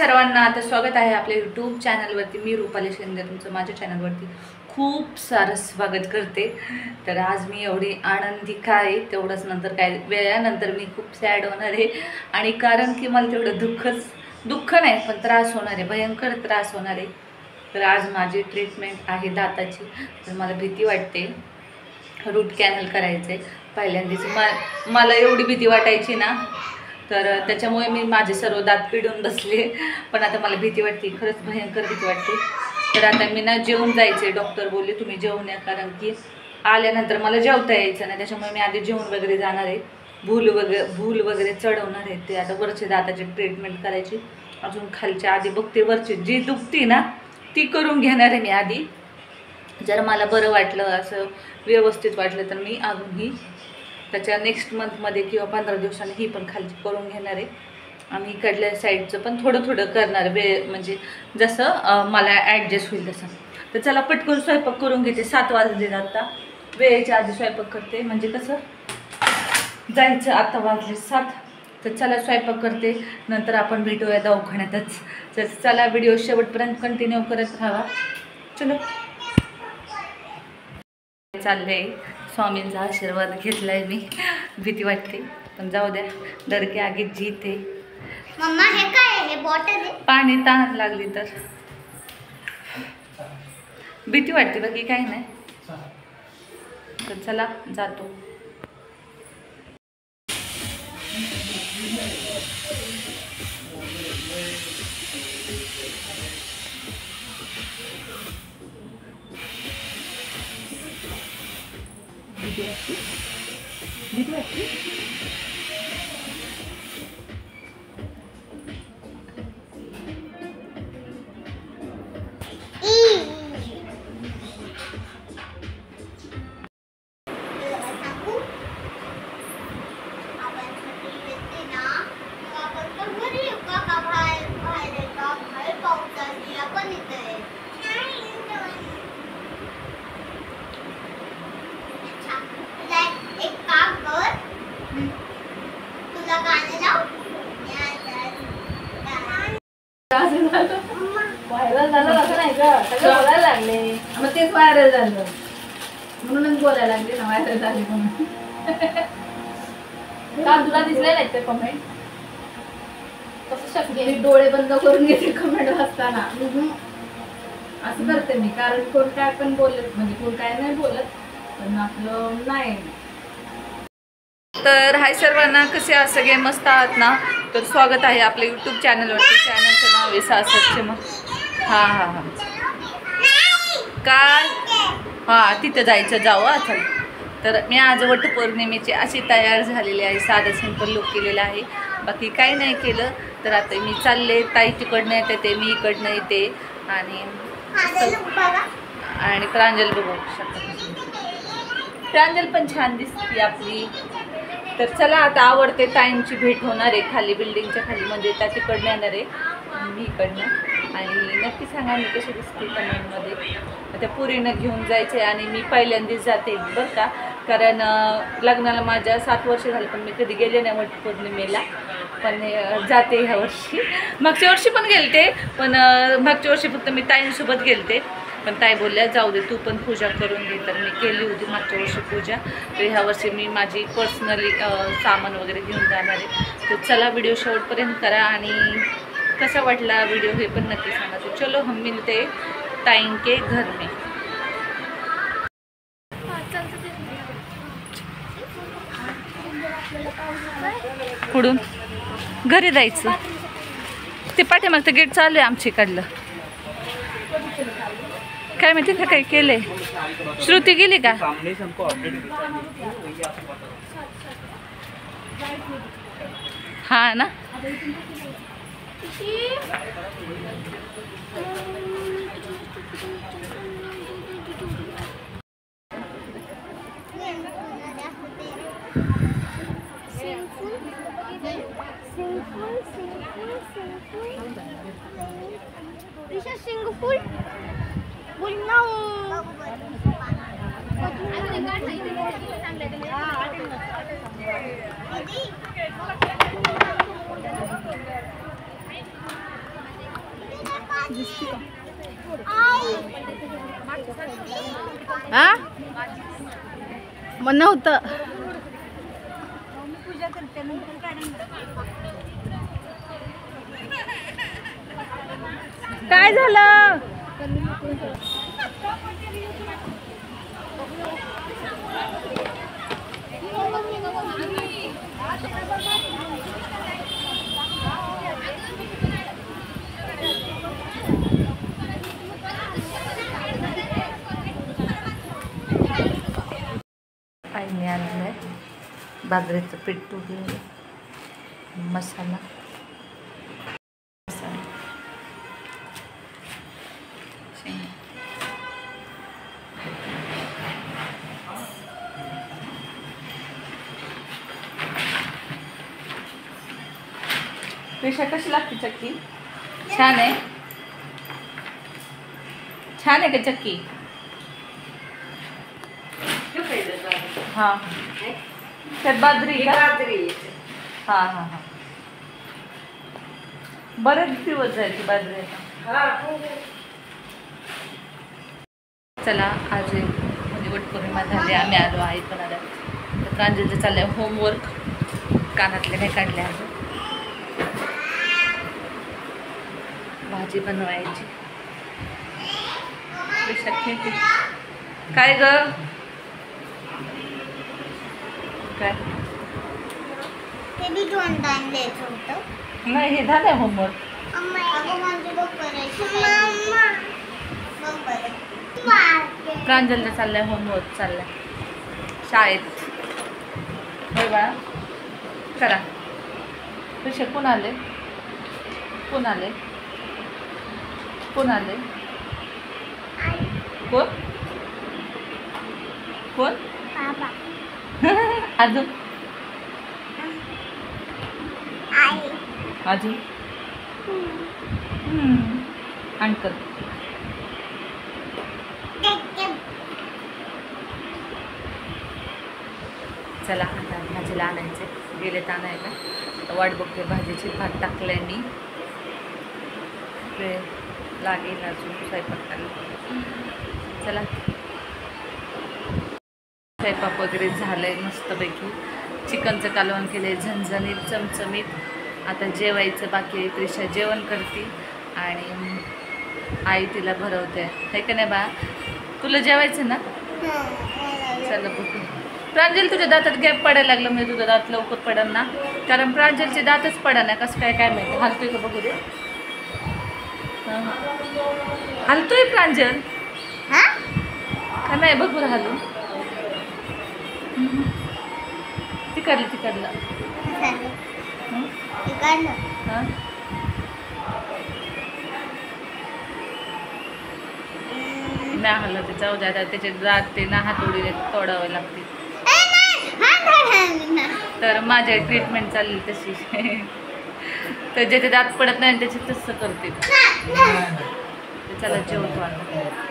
सर्वांना, आता स्वागत आहे आपल्या यूट्यूब चॅनलवरती। मी रुपाली शिंदे तुमचं माझ्या चॅनलवरती खूप सारं स्वागत करते। तर आज मी एवढी आनंदी काय तेवढंच नंतर काय वेळानंतर मी खूप सॅड होणार आहे। आणि कारण की मला तेवढं दुःख नाही पण त्रास होणार आहे, भयंकर त्रास होणार आहे। तर आज माझी ट्रीटमेंट आहे दाताची। तर मला भीती वाटते, रूट कॅनल करायचं आहे पहिल्यांदाच। मला एवढी भीती वाटायची ना, तर त्याच्यामुळे मी माझे सर्व दात पिडून बसले। पण आता मला भीती वाटते, खरंच भयंकर भीती वाटते। तर आता मी ना जेवून जायचे, डॉक्टर बोलले तुम्ही जेवून या, कारण की आल्यानंतर मला जेवता यायचं नाही। त्याच्यामुळे मी आधी जेवून वगैरे जाणार आहे। भूल वगैरे चढवणार आहे ते। आता वरचे दाताची ट्रीटमेंट करायची, अजून खालच्या आधी बघते। वरची जी दुखती ना ती करून घेणार आहे मी आधी। जर मला बरं वाटलं, असं व्यवस्थित वाटलं, तर मी अजूनही त्याच्या नेक्स्ट मंथमध्ये किंवा 15 दिवसांनी ही पण खालची करून घेणार आहे। आणि इकडल्या साईडचं पण थोडं थोडं करणार, म्हणजे जसं मला ॲडजस्ट होईल तसं। तर चला पटकन स्वयंपाक करून घेते, 7 वाजले आता। वेळेच्या आधी स्वयंपाक करते, म्हणजे कसं जायचं। आता वाजले 7, तर चला स्वयंपाक करते, नंतर आपण भेटूया दवाखान्यातच। तर चला व्हिडिओ शेवटपर्यंत कंटिन्यू करत राहा। चलो चालले, स्वामींचा आशीर्वाद घेतलाय मी। भीती वाटते पण जाऊ द्या, डर के आगे जीत है। मम्मा हे काय आहे? बॉटल आहे? पाणी तहान लागली तर भीती वाटते, बाकी काही नाही। तर चला जातो। भीती वाटते। व्हायरल झालं असं नाही का, सगळं बोलायला लागले, मग तेच व्हायरल झालं म्हणूनच बोलायला लागले ना, व्हायरल झाले म्हणून। का तुला दिसले नाहीत ते कमेंट? कसं शक्य? मी डोळे बंद करून घेते कमेंट वाचताना, असं करते मी। कारण कोण काय पण बोलत, म्हणजे कोण काय नाही बोलत, पण आपलं नाही। तर हाय सर्वांना, कसे आहात सगळे? मस्त आहात ना? तर स्वागत आहे आपल्या यूट्यूब चॅनलवरती। चॅनलचं नाव आहे सासरचे मग। हां काय तिथं जायचं, जाऊ चल। तर मी आज वटपौर्णिमेची अशी तयार झालेली आहे, साधं सिंपल लुक केलेला आहे, बाकी काही नाही केलं। तर आता मी चालले, ताई तिकडनं येते ते, मी इकडनं येते। आणि प्रांजल बघू शकता, प्रांजल पण छान दिसते आपली। तर चला आता आवडते ताईंची भेट होणार आहे खाली, बिल्डिंगच्या खाली, म्हणजे त्या तिकडनं येणार आहे, मी इकडनं। आणि नक्की सांगा मी कशी दिसते कमेंटमध्ये। त्या पुरीनं घेऊन जायचे आणि मी पहिल्यांदाच जाते बरं का, कारण लग्नाला माझ्या 7 वर्ष झाली, पण मी कधी गेले नाही वटपौर्णिमेला। पण जाते ह्या वर्षी। मागच्या वर्षी पण गेलते, पण मागच्या वर्षी फक्त मी ताईंसोबत गेलते, पण ताई बोलल्या जाऊ दे तू पण पूजा करून घे। तर मी केली होती मागच्या वर्षी पूजा। तर ह्या वर्षी मी माझी पर्सनली सामान वगैरे घेऊन जाणार आहे। तर चला व्हिडिओ शेवटपर्यंत करा, आणि कसा वाटला व्हिडिओ हे पण नक्की सांगा। तो चलो हम मिलते ताईं के घर में। पुढून घरी जायचं, ते पाठीमागचं गेट चालू आहे आमच्या इकडलं। काय माहिती का काय केलंय? श्रुती गेली का? हा ना, सिंगफूल बोलना हा मग नव्हतं. पूजा करते नंतर काय झालं? आईने आणलं आहे बाजरीचं पीठ टुकलेलं, मसाला शेंगा. पेशा कशी लागते चक्की? छान आहे, छान आहे का चक्की? हां त्यात बाजरी का? हां हां हां बरेच दिवस जायची बाजरी आता. चला आज म्हणजे वटपौर्णिमा झाली, आम्ही आलो, आई पण आल्या. तर प्रांजलचं चाललंय होमवर्क, कानातले नाही काढले अजून. भाजी बनवायची. काय ग काय? ते बी दोन टाइम द्यायचं होतं. नाही हे झालंय होमवर्क. अगं म्हणजे बघ करायचं. प्रांजलचं चाललंय होमवर्क, चाललंय शाळेत. होय बाळा करा. तुझे कोण आले? कोण आले? कोण आले? कोण कोण? बाबा अजून आई अजून अंकल. चला आता भाजीला आणायचे, गेलेत आणायला. तर वाट बघते भाजीची. भात टाकलंय मी, वेळ लागेल अजून स्वयंपाकाला. चला स्वयंपाक वगैरे झालंय मस्तपैकी. चिकनचं कालवण केलंय झणझणीत चमचमीत. आता जेवायचं बाकी आहे. त्रिशा जेवण करते आणि आई तिला भरवते, आहे का नाही बा? तुला जेवायचं ना? चला बघू. प्रांजल तुझ्या दातात गॅप पडायला लागलं, म्हणजे तुझं दात लवकर पडेल ना, कारण प्रांजलचे दातच पडा ना. कसं काय काय माहिती. हलतोय का बघू दे. हलतोय प्रांजल का नाही बघू हलू. तिकडलं हां नाही हल्लं ते. जाऊ द्या, त्याचे दात ते ना हातोडीने तोडावे लागते. तर माझी ट्रीटमेंट चालली तशी. तर ज्याचे दात पडत नाही त्याचे तसं करते. चला जेवतो आता.